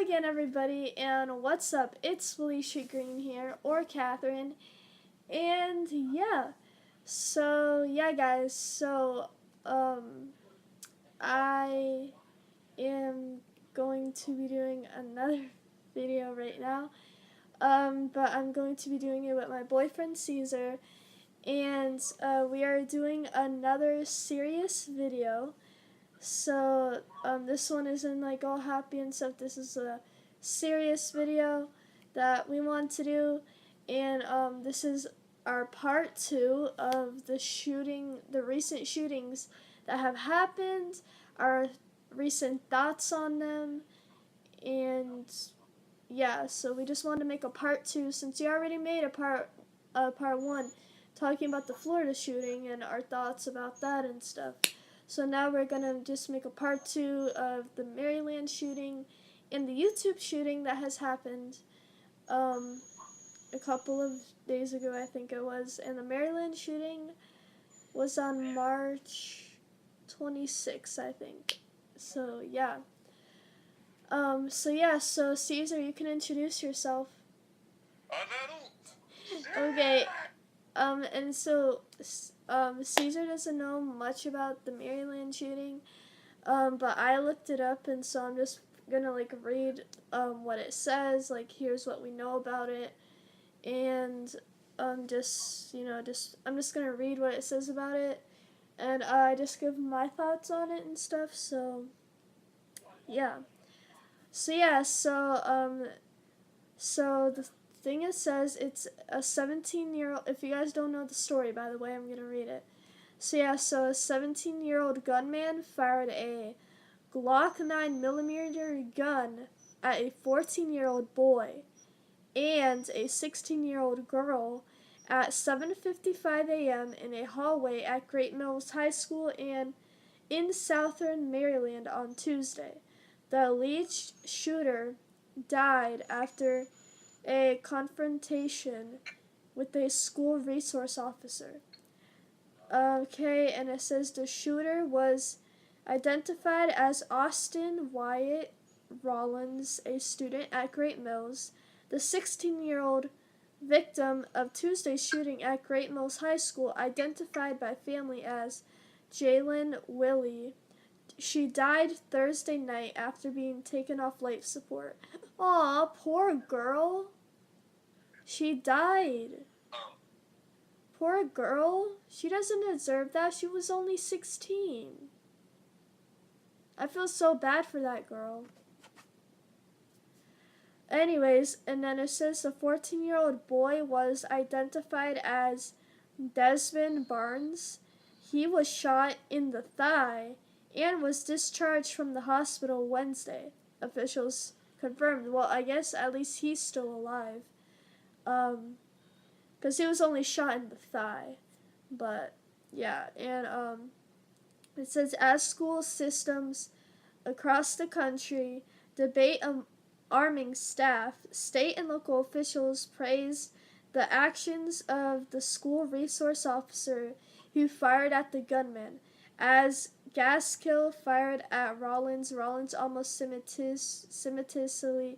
again, everybody, and what's up? It's Felicia Green here, or Catherine, and guys, I am going to be doing another video right now, but I'm going to be doing it with my boyfriend, Cesar, and we are doing another serious video. So, this one isn't like all happy and stuff. This is a serious video that we want to do, and this is our part 2 of the recent shootings that have happened, our recent thoughts on them, and yeah, so we just wanted to make a part 2 since you already made a part 1 talking about the Florida shooting and our thoughts about that and stuff. So now we're going to just make a part 2 of the Maryland shooting and the YouTube shooting that has happened a couple of days ago, I think it was. And the Maryland shooting was on March 26th, I think. So, yeah. So Cesar, you can introduce yourself. Okay. And so, Cesar doesn't know much about the Maryland shooting, but I looked it up, and so I'm just gonna read what it says. Here's what we know about it, and I'm just gonna read what it says about it, and I just give my thoughts on it and stuff. So the thing it says, it's a 17-year-old, if you guys don't know the story, by the way, I'm going to read it. So a 17-year-old gunman fired a Glock 9mm gun at a 14-year-old boy and a 16-year-old girl at 7:55 a.m. in a hallway at Great Mills High School and in southern Maryland on Tuesday. The alleged shooter died after a confrontation with a school resource officer. And it says the shooter was identified as Austin Wyatt Rollins, a student at Great Mills. The 16-year-old victim of Tuesday's shooting at Great Mills High School, identified by family as Jalen Willie. She died Thursday night after being taken off life support. Aw, poor girl. She died. Poor girl. She doesn't deserve that. She was only 16. I feel so bad for that girl. Anyways, and then it says the 14-year-old boy was identified as Desmond Barnes. He was shot in the thigh and was discharged from the hospital Wednesday, officials confirmed. Well, I guess at least he's still alive. Because he was only shot in the thigh. But, yeah, and it says, as school systems across the country debate arming staff, state and local officials praised the actions of the school resource officer who fired at the gunman. As Gaskill fired at Rollins almost simultaneously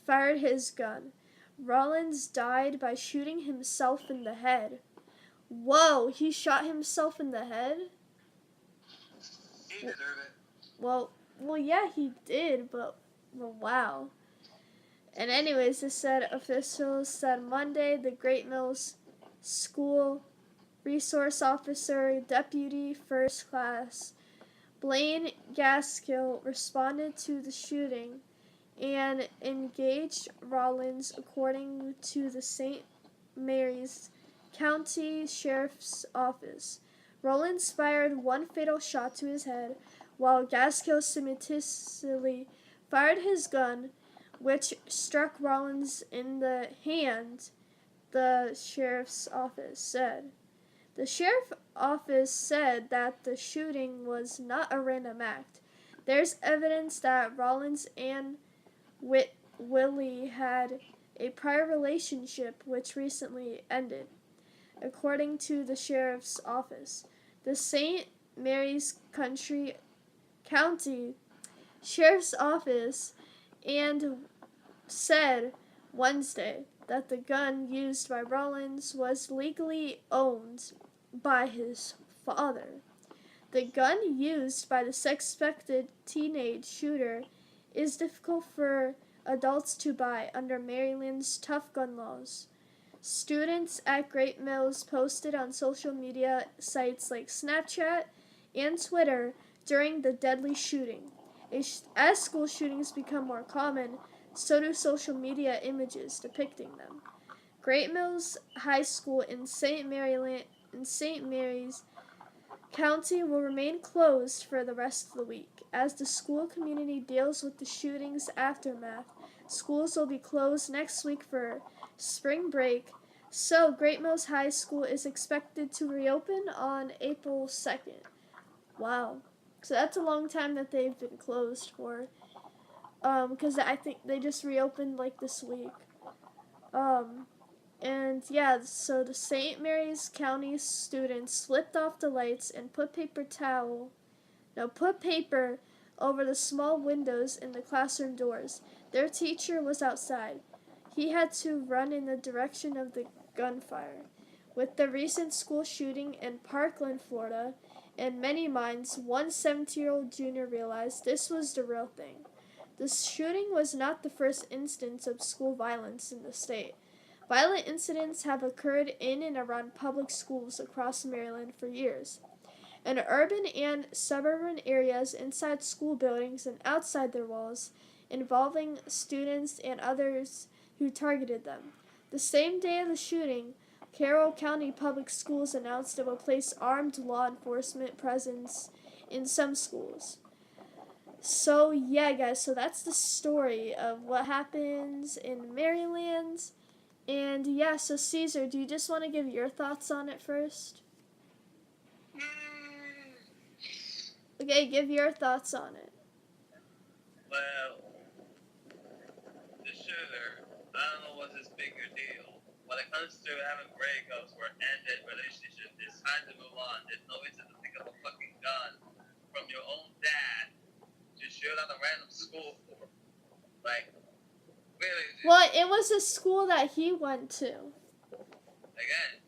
fired his gun. Rollins died by shooting himself in the head. Whoa, he shot himself in the head? He deserved it. Well, yeah, he did, but wow. And anyways, it said officials said Monday the Great Mills School Resource Officer, Deputy First Class Blaine Gaskill responded to the shooting and engaged Rollins, according to the St. Mary's County Sheriff's Office. Rollins fired one fatal shot to his head, while Gaskill simultaneously fired his gun, which struck Rollins in the hand, the sheriff's office said. The sheriff's office said that the shooting was not a random act. There's evidence that Rollins and Willie had a prior relationship which recently ended, according to the sheriff's office. The St. Mary's County Sheriff's Office and said Wednesday that the gun used by Rollins was legally owned by his father. The gun used by the suspected teenage shooter is difficult for adults to buy under Maryland's tough gun laws. Students at Great Mills posted on social media sites like Snapchat and Twitter during the deadly shooting. As school shootings become more common, so do social media images depicting them. Great Mills High School in St. Mary's County will remain closed for the rest of the week. As the school community deals with the shooting's aftermath, schools will be closed next week for spring break, so Great Mills High School is expected to reopen on April 2nd. Wow. So that's a long time that they've been closed for. Because I think they just reopened like this week. And yeah, so the St. Mary's County students slipped off the lights and put paper over the small windows in the classroom doors. Their teacher was outside. He had to run in the direction of the gunfire. With the recent school shooting in Parkland, Florida, in many minds, one 17-year-old junior realized this was the real thing. The shooting was not the first instance of school violence in the state. Violent incidents have occurred in and around public schools across Maryland for years. In urban and suburban areas, inside school buildings and outside their walls, involving students and others who targeted them. The same day of the shooting, Carroll County Public Schools announced it will place armed law enforcement presence in some schools. So yeah, guys, so that's the story of what happens in Maryland. And yeah, so Cesar, do you just want to give your thoughts on it first? Okay, give your thoughts on it. Well, the shooter, I don't know what's his bigger deal. When it comes to having breakups or ended relationships, it's time to move on. There's no reason to pick up a fucking gun from your own dad to shoot at a random school for. Like, really? Well, it was a school that he went to. Again,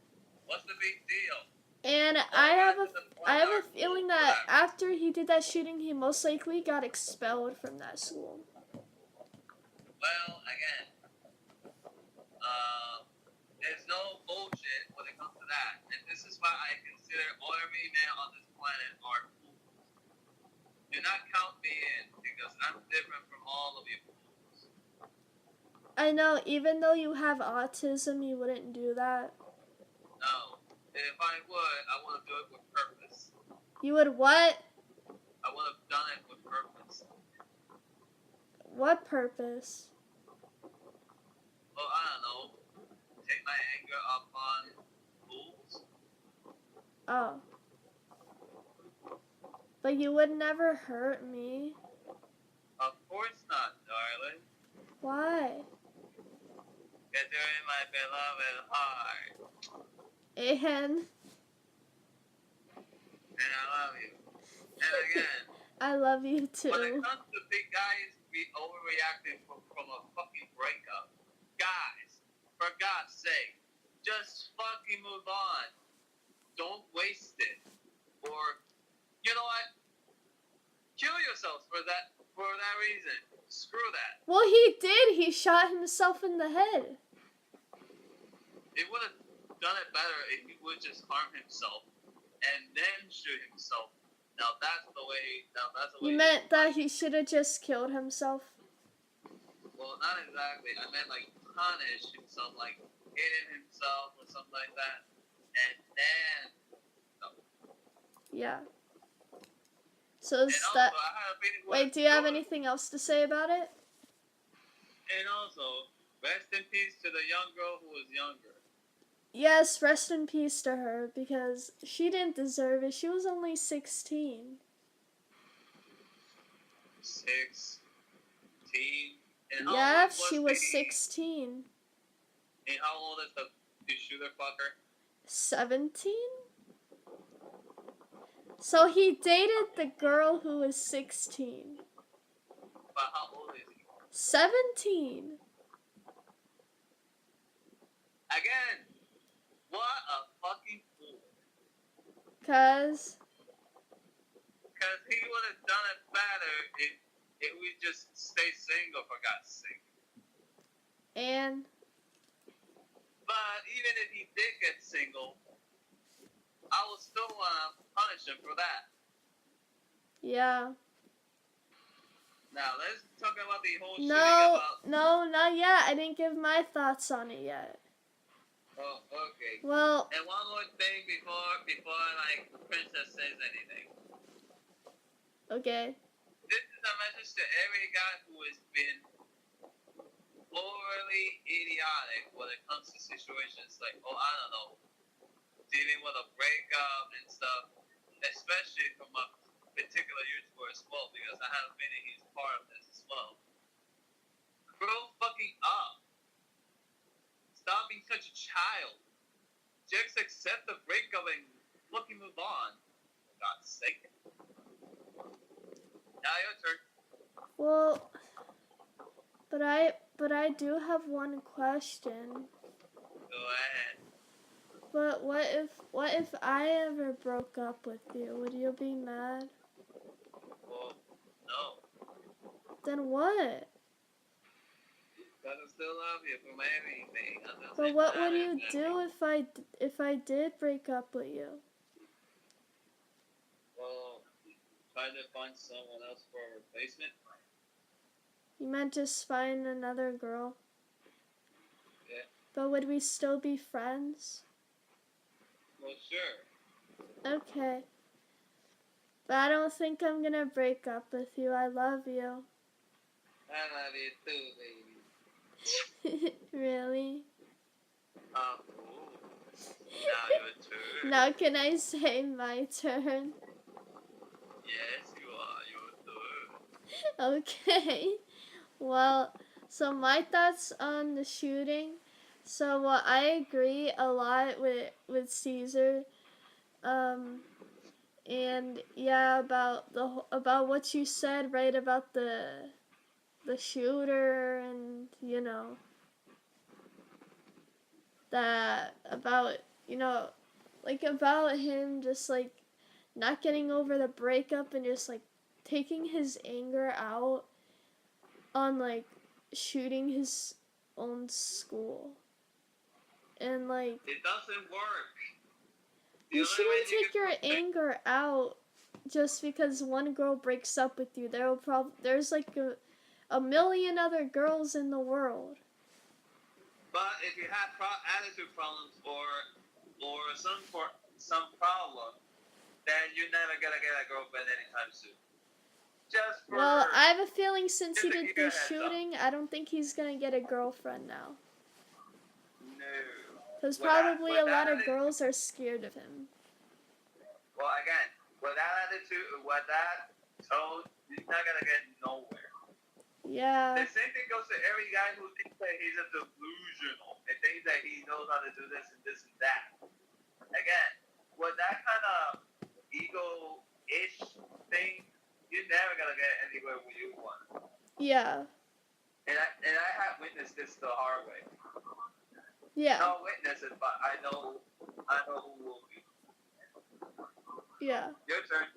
what's the big deal? And I have a feeling that after he did that shooting, he most likely got expelled from that school. Well, again, there's no bullshit when it comes to that. And this is why I consider every man on this planet are fools. Do not count me in because I'm different from all of you fools. I know, even though you have autism, you wouldn't do that. No. If I would, I would have done it with purpose. You would what? I would have done it with purpose. What purpose? Well, I don't know. Take my anger up on fools. Oh. But you would never hurt me. Of course not, darling. Why? Because you're in my beloved heart. And I love you. And again, I love you too. when it comes to big guys overreacting from a fucking breakup, guys, for God's sake, just fucking move on. Don't waste it. Or, you know what? Kill yourself for that reason. Screw that. Well, he did. He shot himself in the head. He would have done it better if he would just harm himself and then shoot himself. Now that's the way. You meant that he should have just killed himself? Well, not exactly. I meant like punish himself, like hitting himself or something like that, and then. Yeah. So is that? Wait, do you have anything else to say about it? And also, rest in peace to the young girl who was younger. Yes, rest in peace to her, because she didn't deserve it. She was only 16. 16? Yeah, she was 16. And how old is the shooter fucker? 17? So he dated the girl who was 16. But how old is he? 17. Again, what a fucking fool. Cause Because he would have done it better if we just stay single, for God's sake. and But even if he did get single, I would still want to punish him for that. yeah. Now, let's talk about the whole shooting No, about... no, not yet. I didn't give my thoughts on it yet. Oh, okay. Well, And one more thing before like, Princess says anything. okay. This is a message to every guy who has been overly idiotic when it comes to situations like, oh, I don't know, dealing with a breakup and stuff, especially from a particular YouTuber as well, because I have a feeling he's part of this as well. Grow fucking up. Stop being such a child. Just accept the breakup and fucking move on. For God's sake. Now your turn. Well, but I do have one question. Go ahead. But what if I ever broke up with you? Would you be mad? Well, no. Then what? But I still love you from everything. But what would you do if I did break up with you? Well, try to find someone else for a replacement. You meant just find another girl? Yeah. But would we still be friends? Well, sure. Okay. But I don't think I'm gonna break up with you. I love you. I love you too, baby. Really? Now your turn. Now can I say my turn? Yes, you are. Your turn. Okay. Well, so my thoughts on the shooting. So well, I agree a lot with Cesar. And yeah, about what you said, right, about the shooter, and you know that about, you know, like about him just like not getting over the breakup and just like taking his anger out on like shooting his own school. And like It doesn't work. you shouldn't take your anger out just because one girl breaks up with you. There's like a million other girls in the world. But if you have attitude problems or some problem, then you're never gonna get a girlfriend anytime soon. Well, I have a feeling since he did the shooting, I don't think he's gonna get a girlfriend now. No. Because probably a lot of girls are scared of him. Well, again, with that attitude, with that tone, he's not gonna get nowhere. Yeah. The same thing goes to every guy who thinks that he's a delusional and thinks that he knows how to do this and that. Again, with that kind of ego-ish thing, you're never gonna get anywhere where you want. Yeah. And I have witnessed this the hard way. Yeah. Not witness it, but I know who will be. Yeah. Your turn.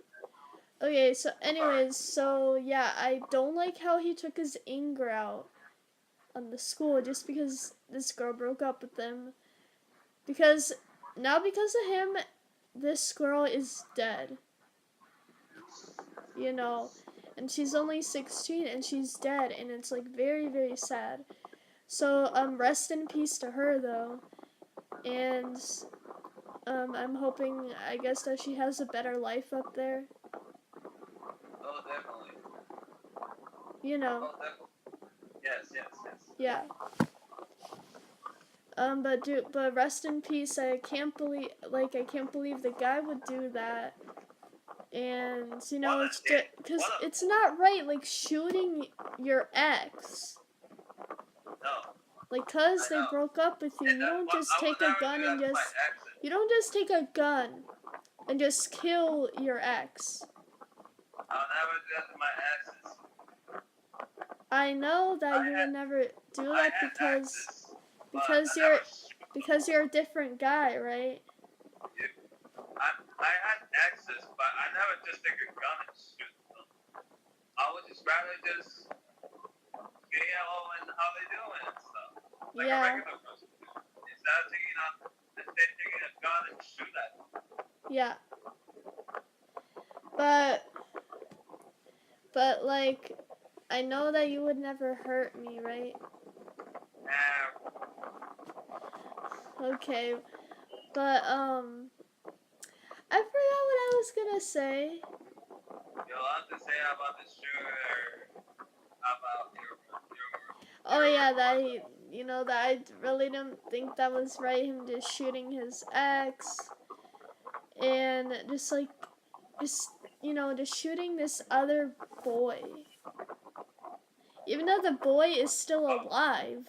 Okay, so anyways, so yeah, I don't like how he took his anger out on the school just because this girl broke up with him. Because now because of him, this girl is dead. You know, and she's only 16 and she's dead, and it's like very, very sad. So rest in peace to her though. And I'm hoping, I guess, that she has a better life up there. Oh, definitely. You know. Oh, definitely. Yes. Yeah. But rest in peace. I can't believe the guy would do that. And you know, it's because it's not right, like shooting your ex. No. Like, cause they broke up with you. You don't just take a gun and just. You don't just take a gun and just kill your ex. I'll never do that to my exes. I know that you would never do that because you're a different guy, right? I had access, but I never just take a gun and shoot them. I would just rather just get out and how they doing and stuff. Like a regular person. Instead of taking a gun and shoot at them. Yeah. But like, I know that you would never hurt me, right? Okay. But I forgot what I was gonna say. You'll have to say about the shooter, about your Oh yeah, that that I really didn't think that was right. Him just shooting his ex, and just shooting this other boy. Even though the boy is still alive,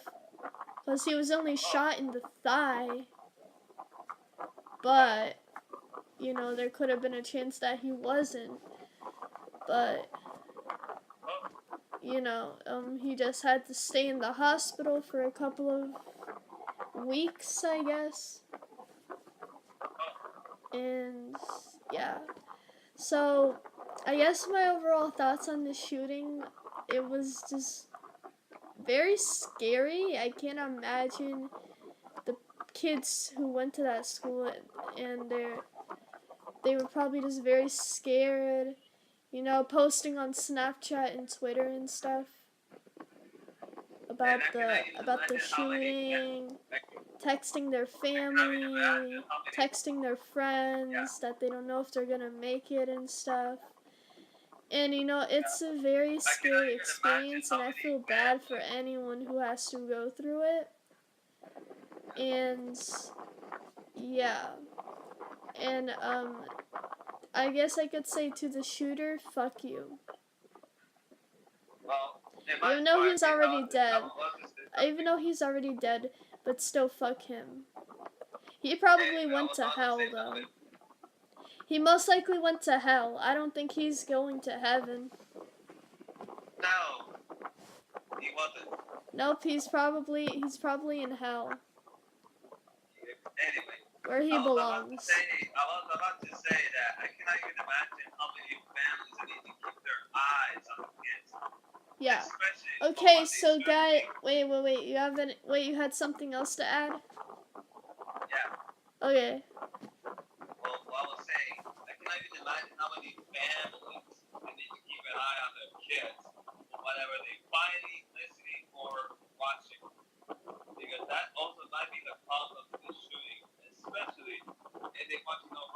because he was only shot in the thigh. But there could have been a chance that he wasn't. But he just had to stay in the hospital for a couple of weeks, I guess. And yeah. So, I guess my overall thoughts on the shooting, it was just very scary. I can't imagine the kids who went to that school and they were probably just very scared, posting on Snapchat and Twitter and stuff about the shooting, texting their family, texting their friends that they don't know if they're gonna make it and stuff. And it's a very scary experience, and I feel bad for anyone who has to go through it. And yeah. And I guess I could say to the shooter, fuck you. Even though he's already dead, but still fuck him. He probably went to hell, though. He most likely went to hell. I don't think he's going to heaven. No, he wasn't. Nope, he's probably in hell. Anyway. Where he belongs. I was about to say that I cannot even imagine how many families need to keep their eyes on the kids. Yeah. Okay, so guy, wait. You had something else to add? Yeah. Okay. Well, I was saying, I cannot even imagine how many families need to keep an eye on their kids whenever they're fighting, listening, or watching. Because that also might be the cause of the shooting, especially if they want to know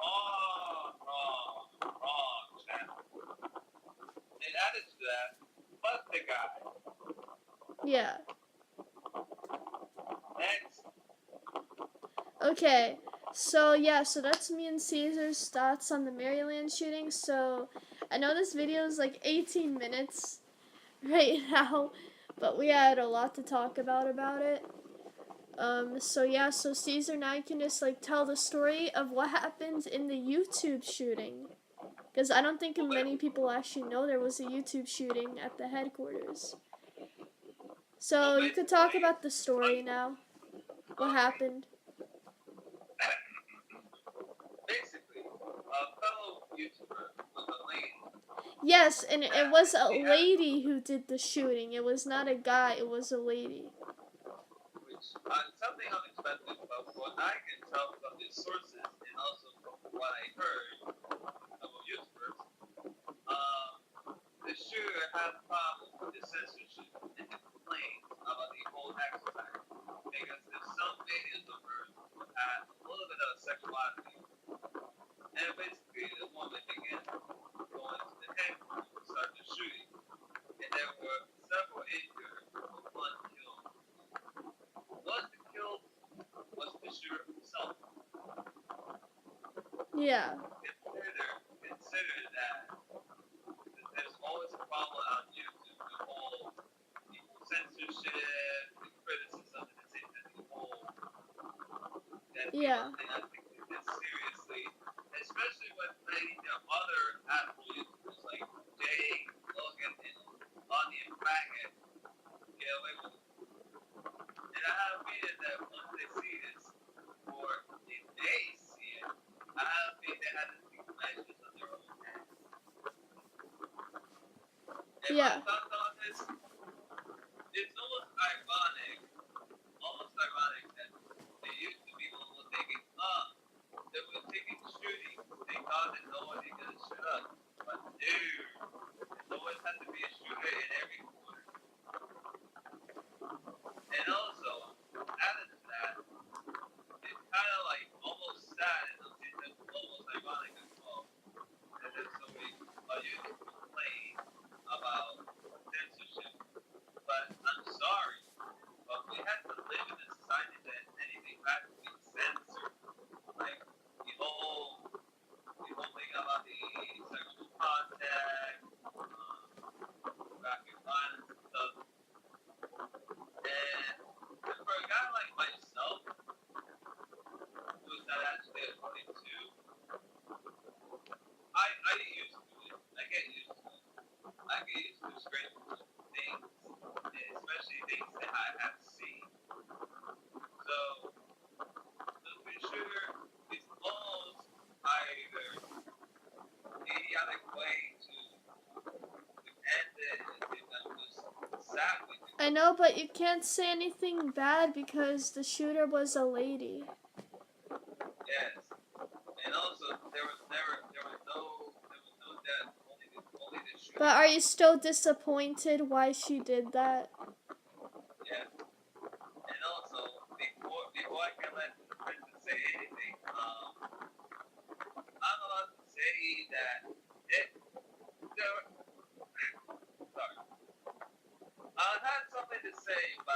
wrong channel. And added to that, fuck the guy. Yeah. Next. Okay. So that's me and Cesar's thoughts on the Maryland shooting. So I know this video is like 18 minutes right now, but we had a lot to talk about it. So Cesar, now you can just tell the story of what happened in the YouTube shooting, because I don't think many people actually know there was a YouTube shooting at the headquarters. So you could talk about the story now. What happened? Basically, a fellow YouTuber was a lady. Yes, and it was a lady who did the shooting. It was not a guy. It was a lady. Something unexpected, but what I can tell from the sources and also from what I heard about YouTubers, the shooter had problems with the censorship and the complaints about the whole exercise, because there's some videos of her who had a little bit of sexuality, and basically the woman began going to the headquarters to start the shooting, and there were several injured, but one killed. Was the shooter himself. Yeah. Consider that there's always a problem on YouTube, the whole censorship, the criticism, and the whole. Yeah. And I think this seriously, especially with many other Apple YouTubers like Jay, Logan, and Onion Faggot, get away with it. And I have a feeling that once they see this, or if they see it, I have a feeling they have to take measures on their own hands. And my Yeah. thoughts on this, it's almost ironic that the YouTube people were thinking, they were thinking shooting. They thought that nobody gonna shoot up. But dude, there always has to be a shooter in every corner. And also, added to that, it's kind of like almost sad and almost ironic as well. That there's so many YouTube complain about censorship. But I'm sorry, but we have to live in a society that anything has to be censored. Like the whole thing about the sexual contact, graphic violence and stuff. And for a guy like myself, who's not actually a 22, I get used to it. I get used to it. I get used to strange things, especially things that I have seen. So, the shooter is almost either idiotic way to end it and I'm just sad with it. I know, but you can't say anything bad because the shooter was a lady. Yes. And also there was no death, only the shooter. But are you still disappointed why she did that? Yeah. And also before I can let the person say anything, I'm allowed to say that sorry. I had something to say, but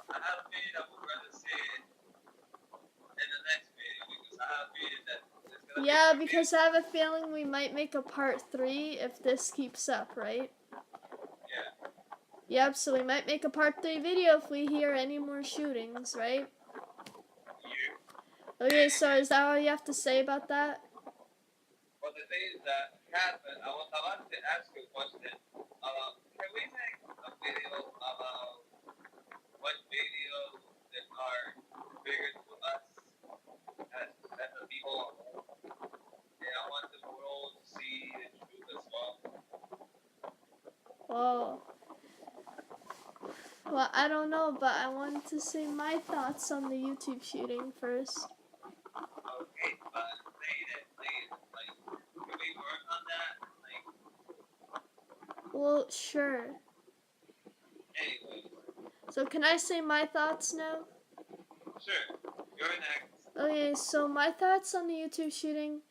I have a feeling I would rather say it in the next video because I have a feeling that it's gonna Yeah, be because I have a feeling we might make a part 3 if this keeps up, right? Yeah. Yep, so we might make a part 3 video if we hear any more shootings, right? Yeah. Okay, so is that all you have to say about that? Well, the thing that happened, I wanted to ask you a question. Can we make a video about what videos that are bigger to us as the people? And I want the world to see the truth as well. Well, I don't know, but I wanted to say my thoughts on the YouTube shooting first. Okay, but say it. Like, can we work on that? Like, Well, sure. anyway. So can I say my thoughts now? Sure. You're next. Okay, so my thoughts on the YouTube shooting.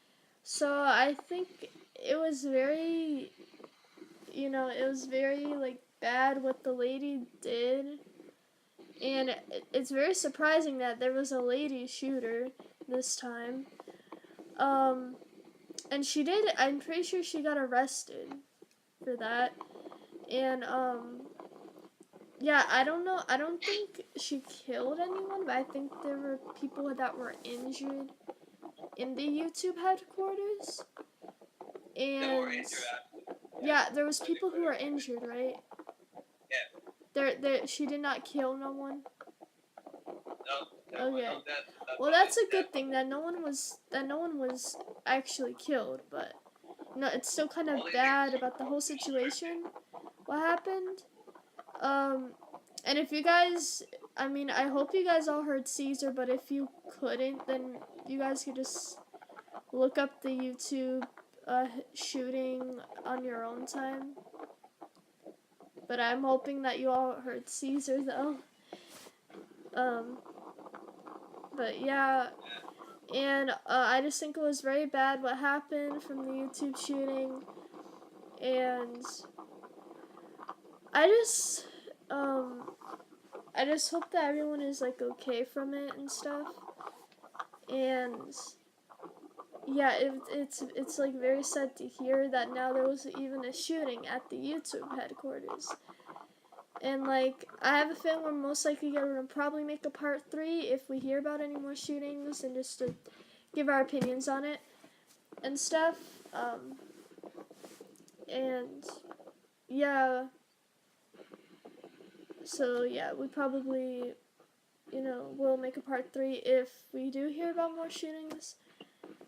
So I think it was very, it was very, bad what the lady did. And it's very surprising that there was a lady shooter this time. And I'm pretty sure she got arrested for that. And, yeah, I don't know. I don't think she killed anyone, but I think there were people that were injured in the YouTube headquarters. And yeah, there was people who were injured, right? Yeah. She did not kill no one. No. Okay. Well, that's a good thing that no one was actually killed, but no, it's still kind of bad about the whole situation. What happened? And if you guys, I hope you guys all heard Cesar, but if you couldn't, then you guys could just look up the YouTube shooting on your own time. But I'm hoping that you all heard Cesar, though. But yeah, and I just think it was very bad what happened from the YouTube shooting, and I just hope that everyone is okay from it and stuff. And yeah, it's very sad to hear that now there was even a shooting at the YouTube headquarters. And I have a feeling we're most likely gonna probably make a part 3 if we hear about any more shootings and just to give our opinions on it and stuff. And yeah. So yeah, we probably, will make a part 3 if we do hear about more shootings.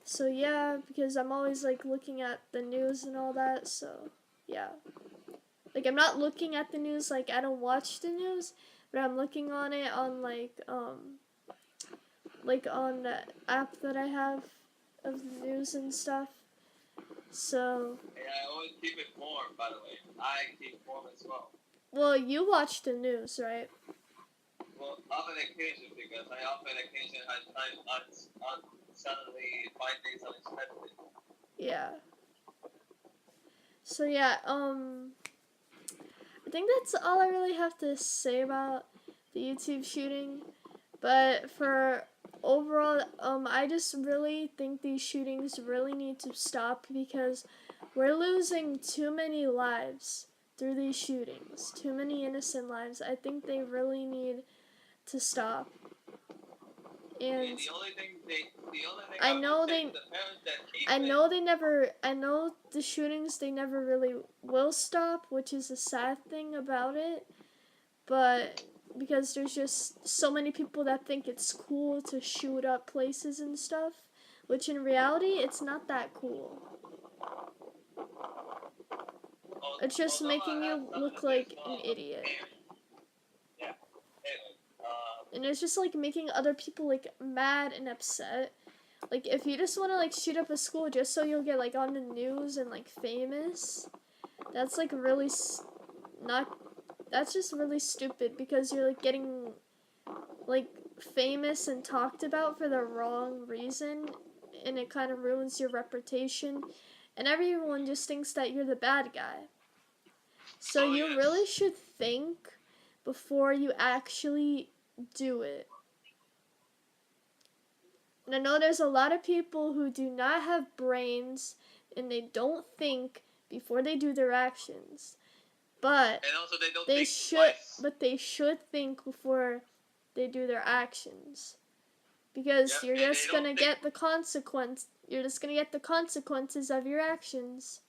So yeah, because I'm always like looking at the news and all that. So yeah, like I'm not looking at the news, like I don't watch the news, but I'm looking on it on like on the app that I have of the news and stuff. So Yeah, I always keep it warm, by the way. I keep warm as well. well, you watch the news, right? Well, on occasion, because I often occasion I suddenly find things unexpected. Yeah. So yeah, I think that's all I really have to say about the YouTube shooting. But for overall, I just really think these shootings really need to stop because we're losing too many lives through these shootings. Too many innocent lives. I think they really need to stop. And the only thing I I know would say they to the parents that keep I know they never I know the shootings they never really will stop, which is a sad thing about it. But because there's just so many people that think it's cool to shoot up places and stuff, which in reality it's not that cool. It's just although I making have you something look to say as like well an about the idiot. parents. Yeah. Anyway, And it's just like making other people like mad and upset. Like if you just want to like shoot up a school just so you'll get like on the news and like famous, that's like really not that's just really stupid because you're like getting like famous and talked about for the wrong reason, and it kind of ruins your reputation, and everyone just thinks that you're the bad guy. So oh you really yes. should think before you actually do it. And I know there's a lot of people who do not have brains and they don't think before they do their actions. But And also they don't they think should twice. but they should think before they do their actions. Because Yep, you're and they just don't gonna think. get the consequence. You're just gonna get the consequences of your actions.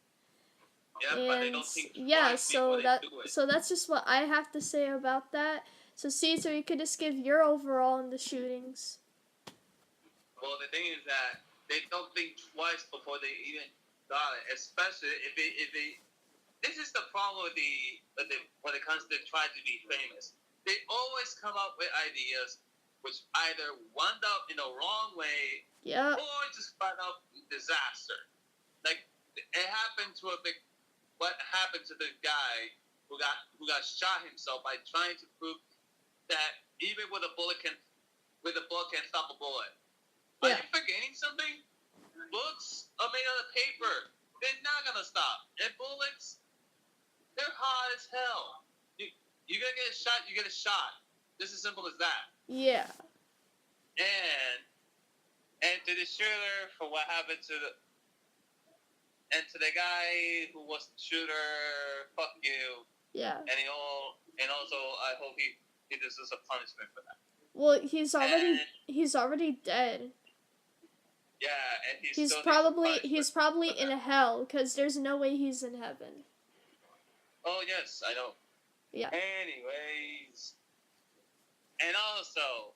Yeah, but they And don't think yeah, twice before they do it. so that's just what I have to say about that. So Cesar, you could just give your overall in the shootings. Well, the thing is that they don't think twice before they even got it. Especially if they. This is the problem with the when it comes to trying to be famous. They always come up with ideas which either wound up in the wrong way Yep. or just found out disaster. Like it happened to what happened to the guy who got shot himself by trying to prove that even with a bullet can stop a bullet. Are Yeah. you forgetting something? Bullets are made out of paper. They're not gonna stop. And bullets, they're hot as hell. You're gonna get a shot, you get a shot. Just as simple as that. Yeah. And to the shooter for what happened to the guy who was the shooter, fuck you. Yeah. And also I hope he deserves a punishment for that. Well, he's already dead. Yeah, and He's he's probably in hell because there's no way he's in heaven. Oh yes, I know. Yeah. Anyways, and also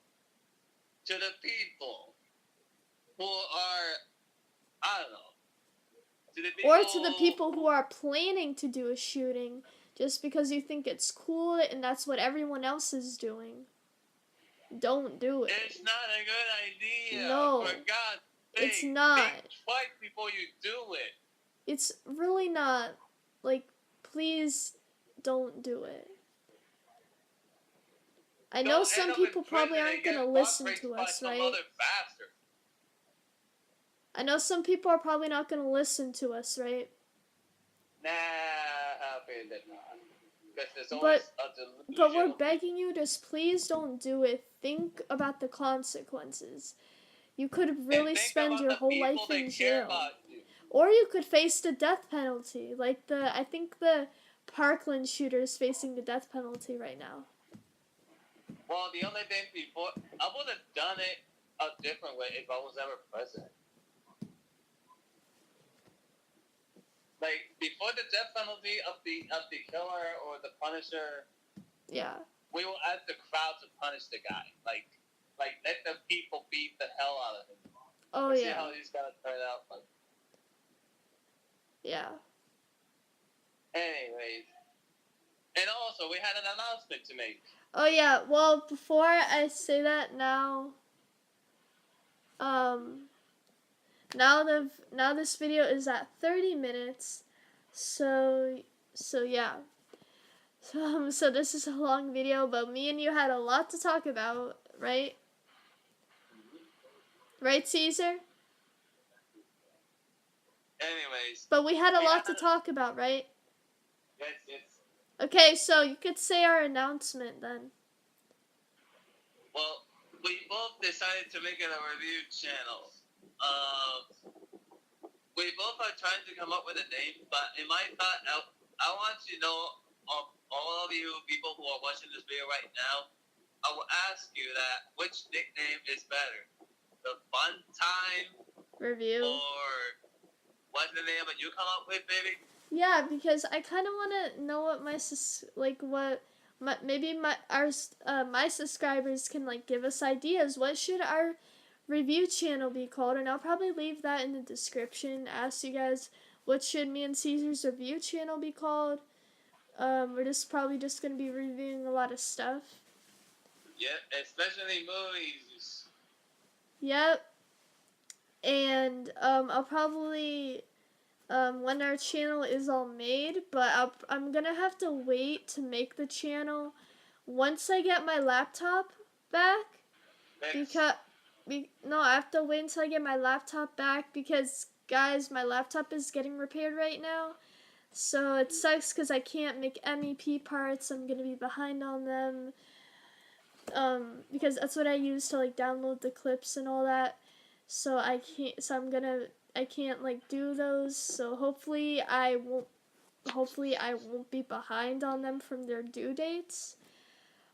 to the people who are, I don't know, Or to the people who are planning to do a shooting just because you think it's cool and that's what everyone else is doing. Don't do it. It's not a good idea. No. For God's sake, it's not. Think twice before you do it. It's really not. Like, please don't do it. I know some people probably aren't going to listen to us, right? I know some people are probably not going to listen to us, right? Nah, they're not. But we're begging you, just please don't do it. Think about the consequences. You could really spend your whole life in jail. Or you could face the death penalty. Like I think the Parkland shooter is facing the death penalty right now. Well, the only thing before, I would have done it a different way if I was ever president. Like before the death penalty of the killer or the Punisher. Yeah. we will ask the crowd to punish the guy. Like let the people beat the hell out of him. Oh, Let's yeah. see how he's gonna turn out. Yeah. Anyways. And also, we had an announcement to make. Oh, yeah. Well, before I say that now, now this video is at 30 minutes. So yeah. So this is a long video, but me and you had a lot to talk about, right? Right, Cesar? Anyways. But we had a lot to talk about, right? Yes. Okay, so you could say our announcement then. Well, we both decided to make it a review channel. We both are trying to come up with a name, but in my thought, I want you to know, all of you people who are watching this video right now, I will ask you that which nickname is better, the Fun Time Review. or what's the name that you come up with, baby? Yeah, because I kind of want to know what my my subscribers can like give us ideas. What should our review channel be called? And I'll probably leave that in the description. Ask you guys what should me and Caesar's review channel be called. We're just probably just gonna be reviewing a lot of stuff. Yep, especially movies. Yep. And I'll probably when our channel is all made, but I'm gonna have to wait to make the channel once I get my laptop back. I have to wait until I get my laptop back because, guys, my laptop is getting repaired right now. So it sucks because I can't make MEP parts. I'm gonna be behind on them. Because that's what I use to like download the clips and all that. So I can't like do those. So hopefully I won't be behind on them from their due dates.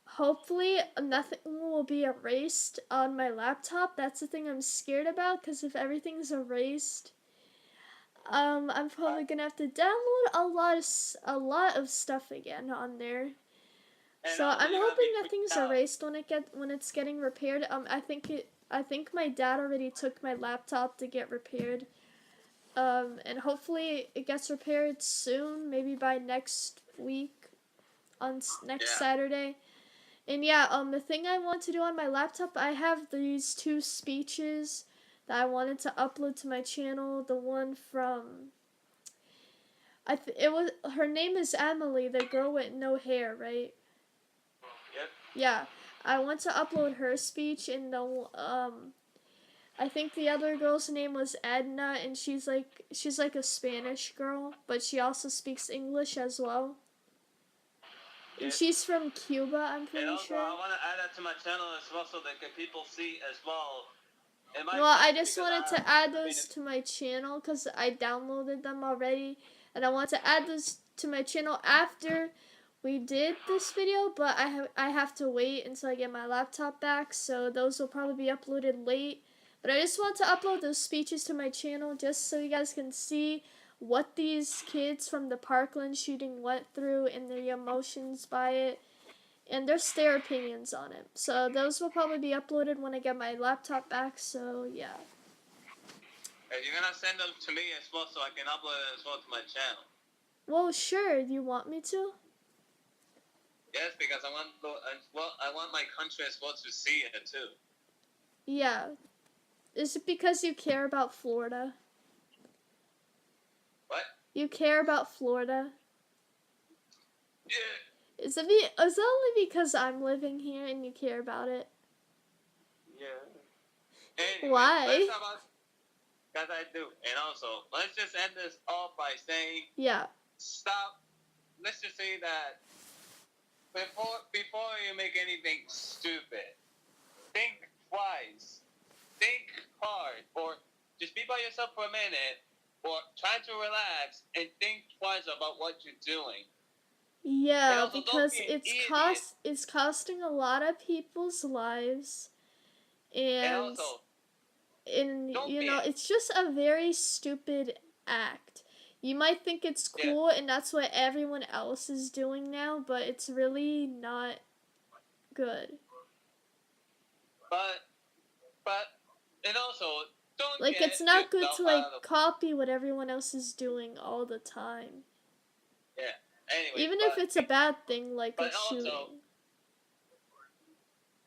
Hopefully nothing will be erased on my laptop. That's the thing I'm scared about, because if everything's erased, I'm probably gonna have to download a lot of stuff again on there. So I'm hoping nothing's erased when it's getting repaired. I think my dad already took my laptop to get repaired. And hopefully it gets repaired soon, maybe by next week, on next Saturday. And yeah, the thing I want to do on my laptop, I have these 2 speeches that I wanted to upload to my channel. The one from, her name is Emily, the girl with no hair, right? Yep. Yeah, I want to upload her speech, and I think the other girl's name was Edna, and she's like a Spanish girl, but she also speaks English as well. And she's from Cuba, I'm pretty sure. I want to add that to my channel as well, so that people see as well. Well, I just wanted to add those to my channel because I downloaded them already, and I want to add those to my channel after we did this video, but I have to wait until I get my laptop back, so those will probably be uploaded late. But I just want to upload those speeches to my channel just so you guys can see what these kids from the Parkland shooting went through and their emotions by it, and just their opinions on it. So those will probably be uploaded when I get my laptop back, so yeah. Hey, you're gonna send them to me as well so I can upload it as well to my channel? Well, sure. Do you want me to? Yes, because I want my country as well to see it too. Yeah. Is it because you care about Florida? What? You care about Florida? Yeah. Is it only because I'm living here and you care about it? Yeah. Anyway, why? Because I do. And also, let's just end this off by saying... Yeah. Stop. Let's just say that before you make anything stupid, think twice. Think hard. Or just be by yourself for a minute. Or try to relax and think twice about what you're doing. Yeah, because it's costing a lot of people's lives, and it's just a very stupid act. You might think it's cool, and that's what everyone else is doing now, but it's really not good. But and also don't Like, get it's not good yourself to, like, out of copy what everyone else is doing all the time. yeah. Anyways, Even if it's a bad thing, like a but also shooting.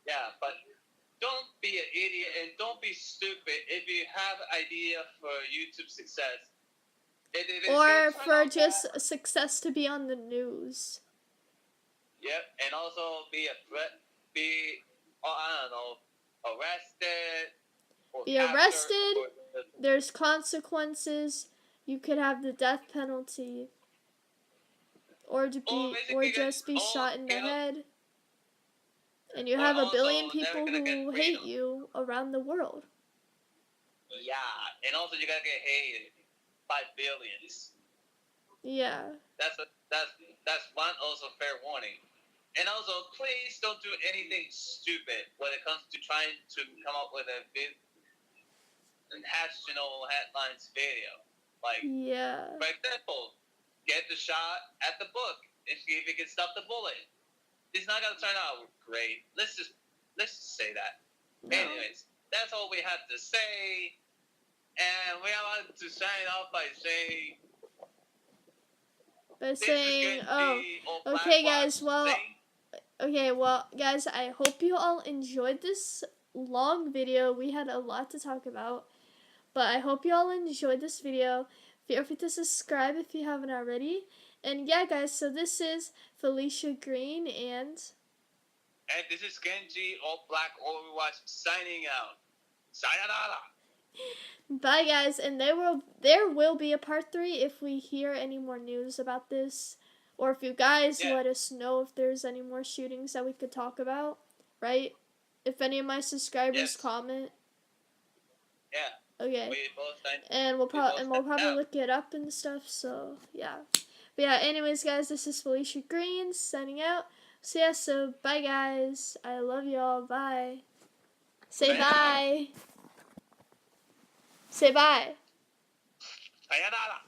yeah, but don't be an idiot and don't be stupid if you have idea for YouTube success. If it's Or gonna turn for out just bad, success to be on the news. yep, and also be a threat, be I don't know, arrested or Be captured arrested, or there's consequences. You could have the death penalty. Or basically just be shot in the get head. And you or have a also billion never people gonna get who hate freedom. you around the world. Yeah, and also you gotta get hated by billions. Yeah. That's one also fair warning. And also, please don't do anything stupid when it comes to trying to come up with a national headlines video. Like, Yeah. for example, get the shot at the book and see if it can stop the bullet. It's not gonna turn out great. Let's just say that. No. Anyways, that's all we have to say. And we want to sign off by saying, okay, guys, guys, I hope you all enjoyed this long video. We had a lot to talk about, but I hope you all enjoyed this video. Feel free to subscribe if you haven't already. And yeah, guys, so this is Felicia Green and this is Genji, All Black Overwatch, signing out. Sayonara! Bye, guys, and there will be a part 3 if we hear any more news about this, or if you guys let us know if there's any more shootings that we could talk about, right? If any of my subscribers comment. Yeah. Okay. We both and we'll probably look it up and stuff. So yeah. But yeah. Anyways, guys, this is Felicia Green signing out. So yeah. So bye, guys. I love y'all. Bye. Say bye. Say bye. Sayonara.